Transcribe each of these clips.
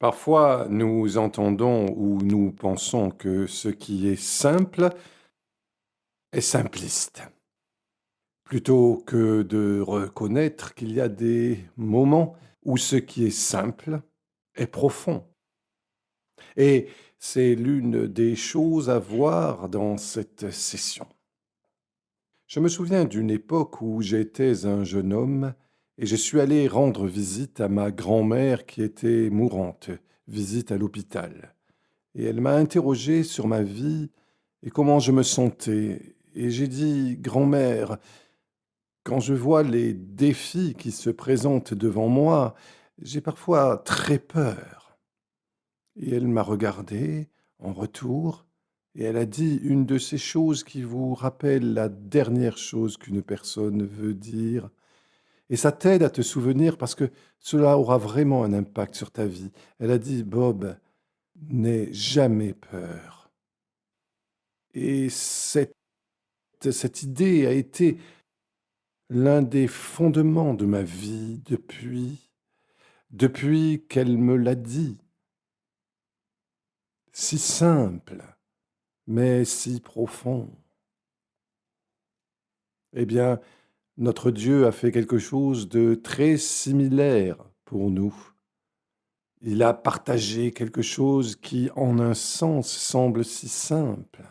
Parfois, nous entendons ou nous pensons que ce qui est simple est simpliste, plutôt que de reconnaître qu'il y a des moments où ce qui est simple est profond. Et c'est l'une des choses à voir dans cette session. Je me souviens d'une époque où j'étais un jeune homme et je suis allé rendre visite à ma grand-mère qui était mourante, visite à l'hôpital. Et elle m'a interrogé sur ma vie et comment je me sentais. Et j'ai dit, grand-mère, quand je vois les défis qui se présentent devant moi, j'ai parfois très peur. Et elle m'a regardé en retour et elle a dit une de ces choses qui vous rappellent la dernière chose qu'une personne veut dire. Et ça t'aide à te souvenir parce que cela aura vraiment un impact sur ta vie. Elle a dit, Bob, n'aie jamais peur. Et cette idée a été l'un des fondements de ma vie depuis qu'elle me l'a dit. Si simple, mais si profond. Eh bien, notre Dieu a fait quelque chose de très similaire pour nous. Il a partagé quelque chose qui, en un sens, semble si simple.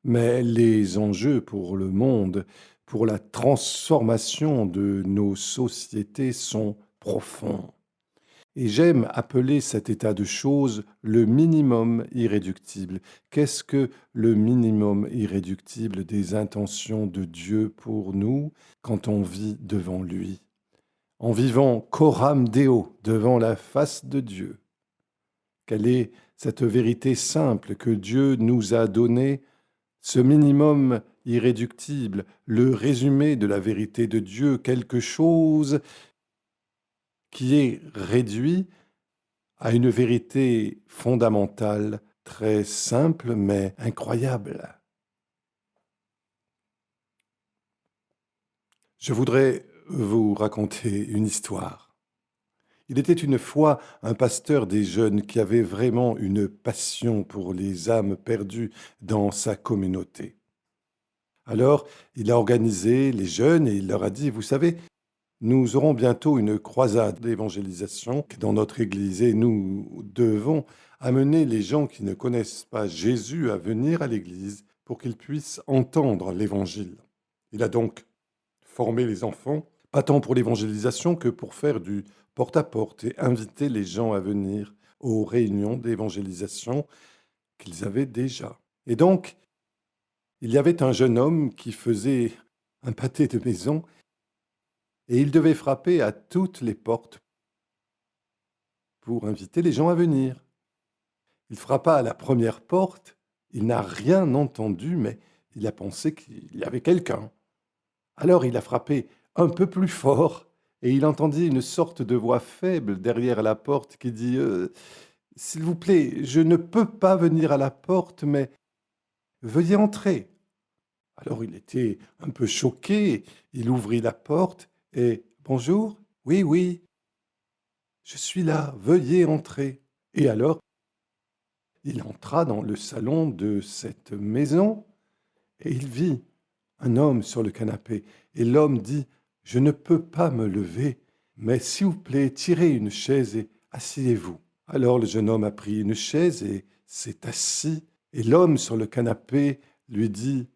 Mais les enjeux pour le monde, pour la transformation de nos sociétés sont profonds. Et j'aime appeler cet état de choses le minimum irréductible. Qu'est-ce que le minimum irréductible des intentions de Dieu pour nous quand on vit devant lui? En vivant coram Deo, devant la face de Dieu. Quelle est cette vérité simple que Dieu nous a donnée, ce minimum irréductible, le résumé de la vérité de Dieu, quelque chose qui est réduit à une vérité fondamentale, très simple mais incroyable. Je voudrais vous raconter une histoire. Il était une fois un pasteur des jeunes qui avait vraiment une passion pour les âmes perdues dans sa communauté. Alors, il a organisé les jeunes et il leur a dit, vous savez, nous aurons bientôt une croisade d'évangélisation dans notre Église et nous devons amener les gens qui ne connaissent pas Jésus à venir à l'Église pour qu'ils puissent entendre l'Évangile. Il a donc formé les enfants, pas tant pour l'évangélisation que pour faire du porte-à-porte et inviter les gens à venir aux réunions d'évangélisation qu'ils avaient déjà. Et donc, il y avait un jeune homme qui faisait un pâté de maison et il devait frapper à toutes les portes pour inviter les gens à venir. Il frappa à la première porte, il n'a rien entendu, mais il a pensé qu'il y avait quelqu'un. Alors il a frappé un peu plus fort, et il entendit une sorte de voix faible derrière la porte qui dit S'il vous plaît, je ne peux pas venir à la porte, mais veuillez entrer. Alors il était un peu choqué, il ouvrit la porte et Bonjour, oui, oui, je suis là, veuillez entrer. Et alors, il entra dans le salon de cette maison et il vit un homme sur le canapé. Et l'homme dit, je ne peux pas me lever, mais s'il vous plaît, tirez une chaise et asseyez-vous. Alors le jeune homme a pris une chaise et s'est assis. Et l'homme sur le canapé lui dit,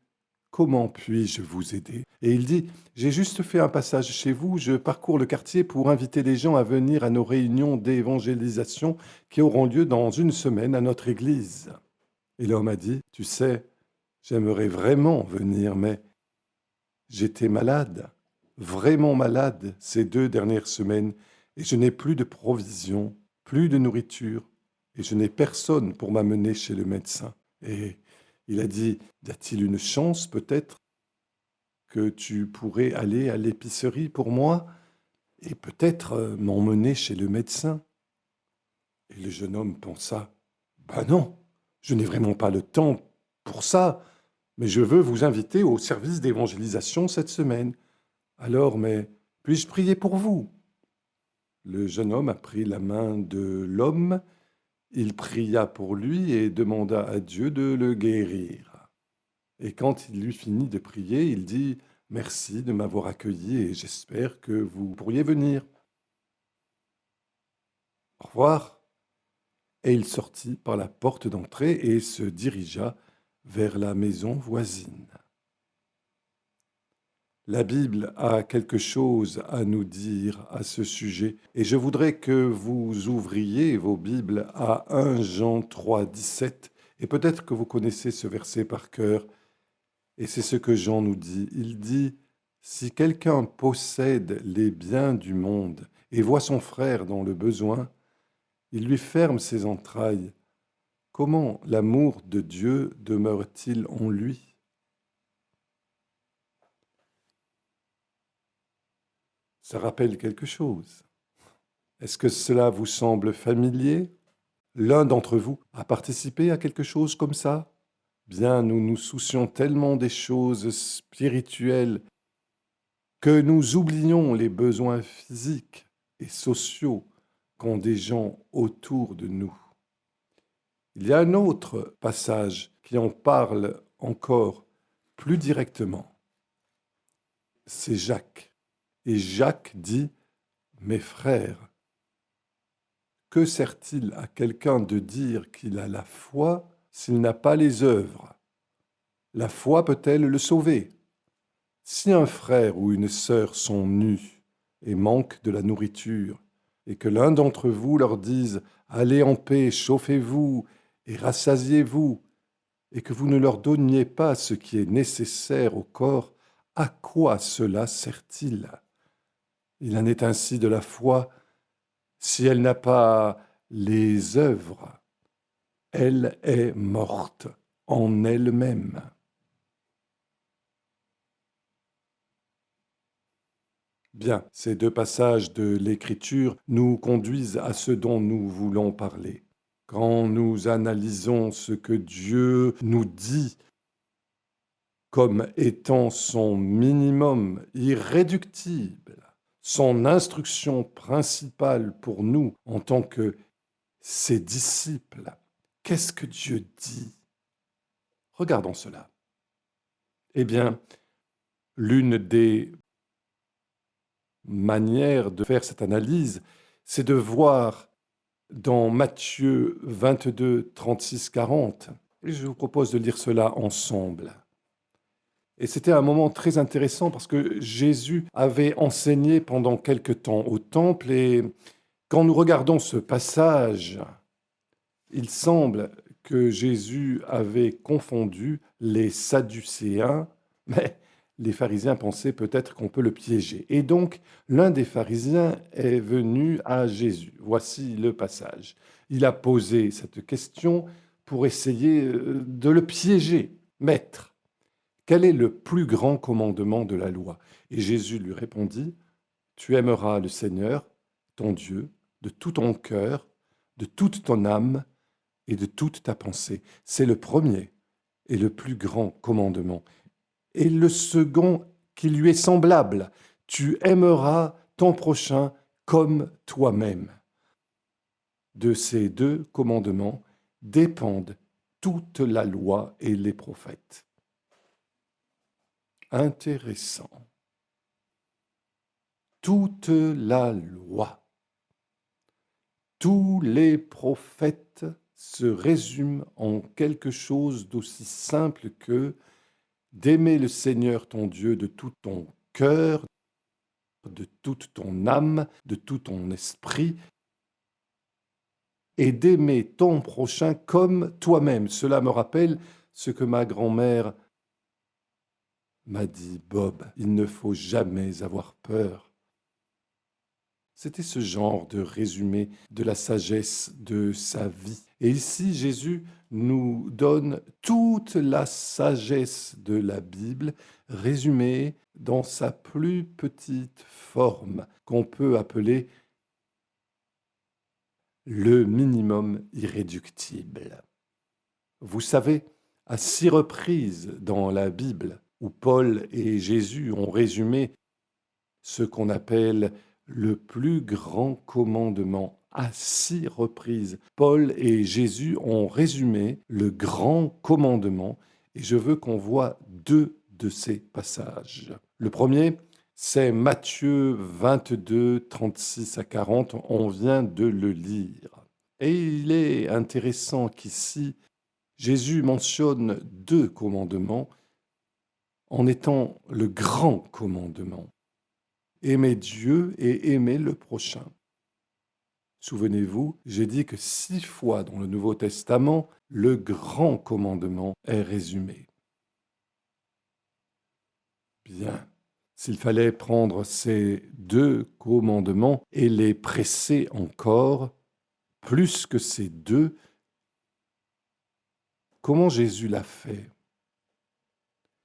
comment puis-je vous aider? Et il dit, j'ai juste fait un passage chez vous, je parcours le quartier pour inviter les gens à venir à nos réunions d'évangélisation qui auront lieu dans une semaine à notre église. Et l'homme a dit, tu sais, j'aimerais vraiment venir, mais j'étais malade, vraiment malade ces 2 dernières semaines, et je n'ai plus de provisions, plus de nourriture, et je n'ai personne pour m'amener chez le médecin. Et il a dit, y a-t-il une chance peut-être que tu pourrais aller à l'épicerie pour moi et peut-être m'emmener chez le médecin? Et le jeune homme pensa, ben non, je n'ai vraiment pas le temps pour ça, mais je veux vous inviter au service d'évangélisation cette semaine. Alors, mais puis-je prier pour vous? Le jeune homme a pris la main de l'homme, il pria pour lui et demanda à Dieu de le guérir. Et quand il eut fini de prier, il dit: «Merci de m'avoir accueilli et j'espère que vous pourriez venir. Au revoir.» Et il sortit par la porte d'entrée et se dirigea vers la maison voisine. La Bible a quelque chose à nous dire à ce sujet et je voudrais que vous ouvriez vos Bibles à 1 Jean 3, 17 et peut-être que vous connaissez ce verset par cœur et c'est ce que Jean nous dit. Il dit: «Si quelqu'un possède les biens du monde et voit son frère dans le besoin, il lui ferme ses entrailles. Comment l'amour de Dieu demeure-t-il en lui?» Ça rappelle quelque chose. Est-ce que cela vous semble familier? L'un d'entre vous a participé à quelque chose comme ça? Bien, nous nous soucions tellement des choses spirituelles que nous oublions les besoins physiques et sociaux qu'ont des gens autour de nous. Il y a un autre passage qui en parle encore plus directement. C'est Jacques. Et Jacques dit: «Mes frères, que sert-il à quelqu'un de dire qu'il a la foi s'il n'a pas les œuvres? La foi peut-elle le sauver? Si un frère ou une sœur sont nus et manquent de la nourriture, et que l'un d'entre vous leur dise: Allez en paix, chauffez-vous et rassasiez-vous, et que vous ne leur donniez pas ce qui est nécessaire au corps, à quoi cela sert-il? Il en est ainsi de la foi. Si elle n'a pas les œuvres, elle est morte en elle-même.» Bien, ces deux passages de l'Écriture nous conduisent à ce dont nous voulons parler. Quand nous analysons ce que Dieu nous dit comme étant son minimum irréductible, son instruction principale pour nous en tant que ses disciples, qu'est-ce que Dieu dit? Regardons cela. Eh bien, l'une des manières de faire cette analyse, c'est de voir dans Matthieu 22, 36, 40. Et je vous propose de lire cela ensemble. Et c'était un moment très intéressant parce que Jésus avait enseigné pendant quelque temps au temple et quand nous regardons ce passage, il semble que Jésus avait confondu les Sadducéens, mais les pharisiens pensaient peut-être qu'on peut le piéger. Et donc, l'un des pharisiens est venu à Jésus. Voici le passage. Il a posé cette question pour essayer de le piéger. Maître, quel est le plus grand commandement de la loi? Et Jésus lui répondit: Tu aimeras le Seigneur, ton Dieu, de tout ton cœur, de toute ton âme et de toute ta pensée. C'est le premier et le plus grand commandement. Et le second qui lui est semblable: tu aimeras ton prochain comme toi-même. De ces deux commandements dépendent toute la loi et les prophètes. Intéressant. Toute la loi, tous les prophètes se résument en quelque chose d'aussi simple que d'aimer le Seigneur ton Dieu de tout ton cœur, de toute ton âme, de tout ton esprit, et d'aimer ton prochain comme toi-même. Cela me rappelle ce que ma grand-mère m'a dit: Bob, il ne faut jamais avoir peur. C'était ce genre de résumé de la sagesse de sa vie. Et ici, Jésus nous donne toute la sagesse de la Bible résumée dans sa plus petite forme, qu'on peut appeler le minimum irréductible. Vous savez, à 6 reprises dans la Bible, où Paul et Jésus ont résumé ce qu'on appelle le plus grand commandement à 6 reprises. Paul et Jésus ont résumé le grand commandement et je veux qu'on voit 2 de ces passages. Le premier, c'est Matthieu 22, 36 à 40. On vient de le lire. Et il est intéressant qu'ici, Jésus mentionne 2 commandements en étant le grand commandement. Aimer Dieu et aimer le prochain. Souvenez-vous, j'ai dit que 6 fois dans le Nouveau Testament, le grand commandement est résumé. Bien, s'il fallait prendre ces 2 commandements et les presser encore, plus que ces 2, comment Jésus l'a fait?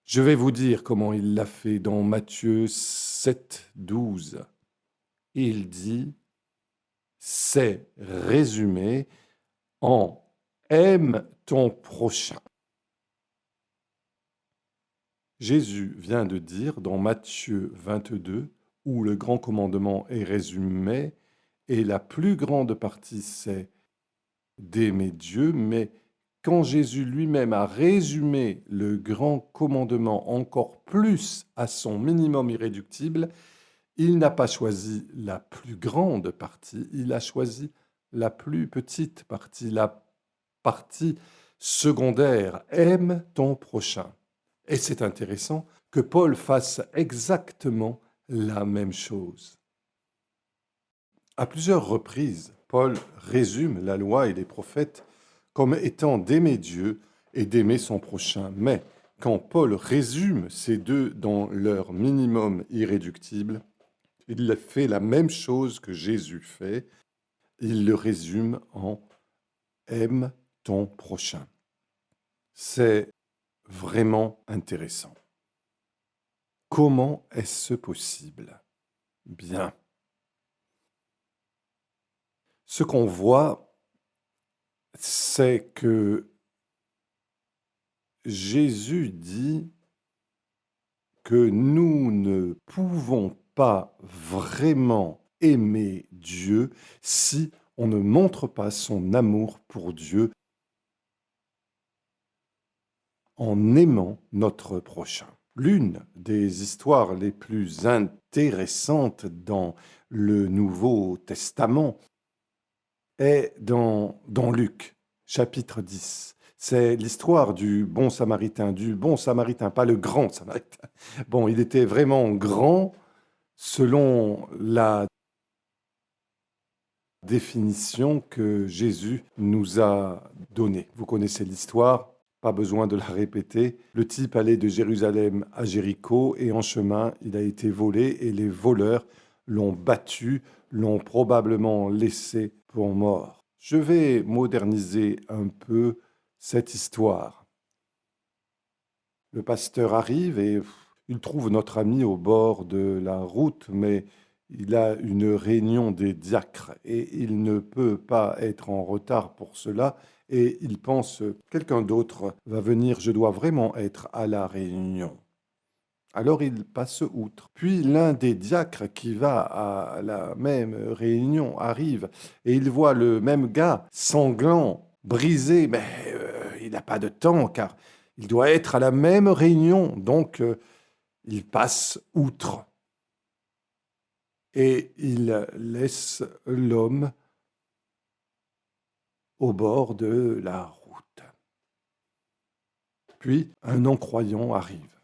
Je vais vous dire comment il l'a fait dans Matthieu 7, 12. Il dit, c'est résumé en aime ton prochain. Jésus vient de dire dans Matthieu 22, où le grand commandement est résumé, et la plus grande partie c'est d'aimer Dieu, mais quand Jésus lui-même a résumé le grand commandement encore plus à son minimum irréductible, il n'a pas choisi la plus grande partie, il a choisi la plus petite partie, la partie secondaire. Aime ton prochain. Et c'est intéressant que Paul fasse exactement la même chose. À plusieurs reprises, Paul résume la loi et les prophètes comme étant d'aimer Dieu et d'aimer son prochain. Mais quand Paul résume ces 2 dans leur minimum irréductible, il fait la même chose que Jésus fait. Il le résume en aime ton prochain. C'est vraiment intéressant. Comment est-ce possible? Bien. Ce qu'on voit, c'est que Jésus dit que nous ne pouvons pas vraiment aimer Dieu si on ne montre pas son amour pour Dieu en aimant notre prochain. L'une des histoires les plus intéressantes dans le Nouveau Testament est dans Luc, chapitre 10. C'est l'histoire du bon samaritain, pas le grand samaritain. Bon, il était vraiment grand selon la définition que Jésus nous a donnée. Vous connaissez l'histoire, pas besoin de la répéter. Le type allait de Jérusalem à Jéricho et en chemin, il a été volé et les voleurs l'ont battu, l'ont probablement laissé pour mort. Je vais moderniser un peu cette histoire. Le pasteur arrive et il trouve notre ami au bord de la route, mais il a une réunion des diacres et il ne peut pas être en retard pour cela et il pense quelqu'un d'autre va venir, je dois vraiment être à la réunion. Alors il passe outre. Puis l'un des diacres qui va à la même réunion arrive et il voit le même gars sanglant, brisé, mais il n'a pas de temps car il doit être à la même réunion, donc il passe outre. Et il laisse l'homme au bord de la route. Puis un non-croyant arrive,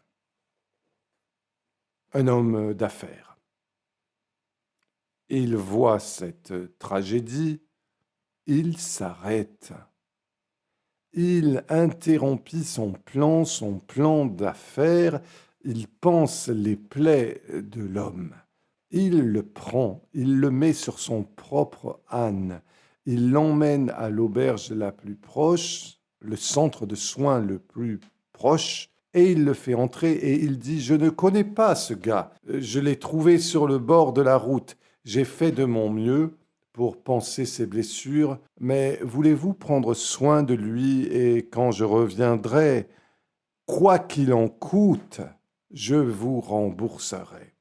un homme d'affaires. Il voit cette tragédie, il s'arrête. Il interrompit son plan d'affaires, il pense les plaies de l'homme. Il le prend, il le met sur son propre âne, il l'emmène à l'auberge la plus proche, le centre de soins le plus proche, et il le fait entrer et il dit, je ne connais pas ce gars, je l'ai trouvé sur le bord de la route, j'ai fait de mon mieux pour panser ses blessures, mais voulez-vous prendre soin de lui et quand je reviendrai, quoi qu'il en coûte, je vous rembourserai.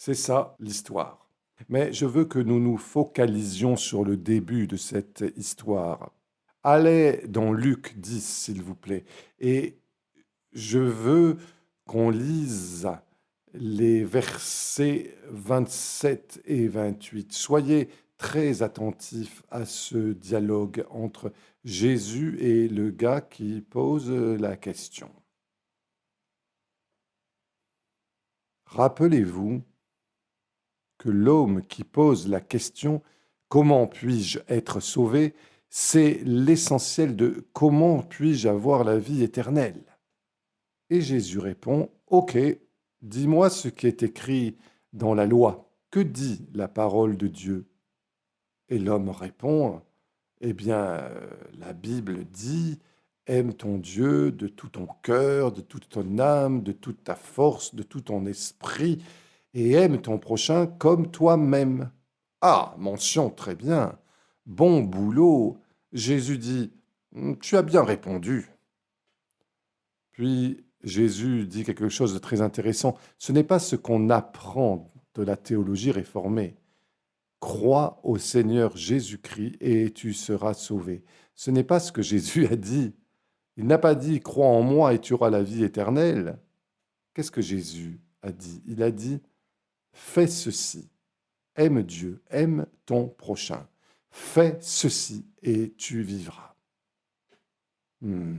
C'est ça l'histoire. Mais je veux que nous nous focalisions sur le début de cette histoire. Allez dans Luc 10, s'il vous plaît, et je veux qu'on lise les versets 27 et 28. Soyez très attentifs à ce dialogue entre Jésus et le gars qui pose la question. Rappelez-vous que l'homme qui pose la question comment puis-je être sauvé, c'est l'essentiel de comment puis-je avoir la vie éternelle. Et Jésus répond, ok, dis-moi ce qui est écrit dans la loi. Que dit la parole de Dieu? Et l'homme répond, eh bien, la Bible dit, aime ton Dieu de tout ton cœur, de toute ton âme, de toute ta force, de tout ton esprit, et aime ton prochain comme toi-même. Ah, mention, très bien. Bon boulot. Jésus dit, tu as bien répondu. Puis Jésus dit quelque chose de très intéressant. Ce n'est pas ce qu'on apprend de la théologie réformée. Crois au Seigneur Jésus-Christ et tu seras sauvé. Ce n'est pas ce que Jésus a dit. Il n'a pas dit crois en moi et tu auras la vie éternelle. Qu'est-ce que Jésus a dit? Il a dit fais ceci. Aime Dieu, aime ton prochain. Fais ceci et tu vivras. Hmm.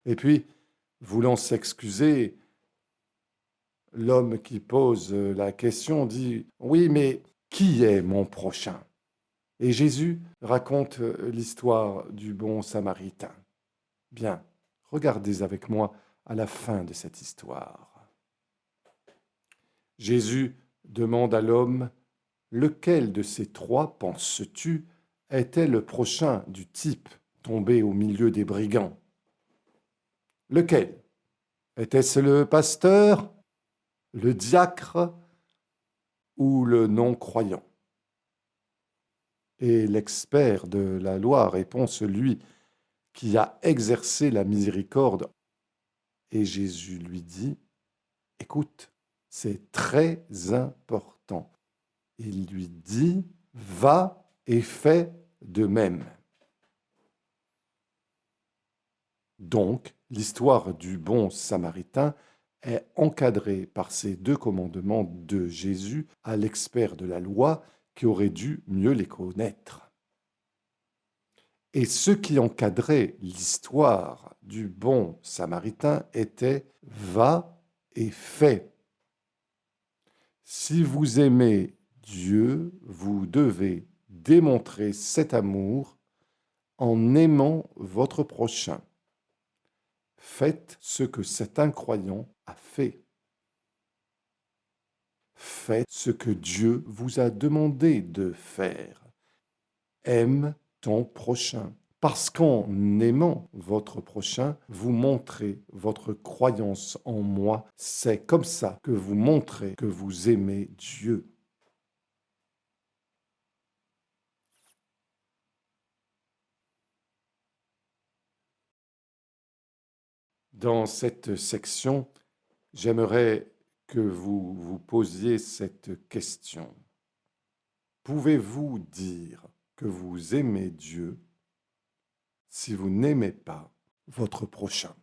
Et puis, voulant s'excuser, l'homme qui pose la question dit, oui, mais qui est mon prochain? Et Jésus raconte l'histoire du bon Samaritain. Bien, regardez avec moi à la fin de cette histoire. Jésus demande à l'homme, lequel de ces trois, penses-tu, était le prochain du type tombé au milieu des brigands? Lequel? Était-ce le pasteur, le diacre ou le non-croyant? Et l'expert de la loi répond celui qui a exercé la miséricorde. Et Jésus lui dit, écoute, c'est très important. Il lui dit, va et fais de même. Donc, l'histoire du bon Samaritain est encadrée par ces deux commandements de Jésus à l'expert de la loi qui aurait dû mieux les connaître. Et ce qui encadrait l'histoire du bon Samaritain était « va et fais ». Si vous aimez Dieu, vous devez démontrer cet amour en aimant votre prochain. Faites ce que cet incroyant a fait. Faites ce que Dieu vous a demandé de faire. Aime ton prochain. Parce qu'en aimant votre prochain, vous montrez votre croyance en moi. C'est comme ça que vous montrez que vous aimez Dieu. Dans cette section, j'aimerais que vous vous posiez cette question. Pouvez-vous dire que vous aimez Dieu si vous n'aimez pas votre prochain?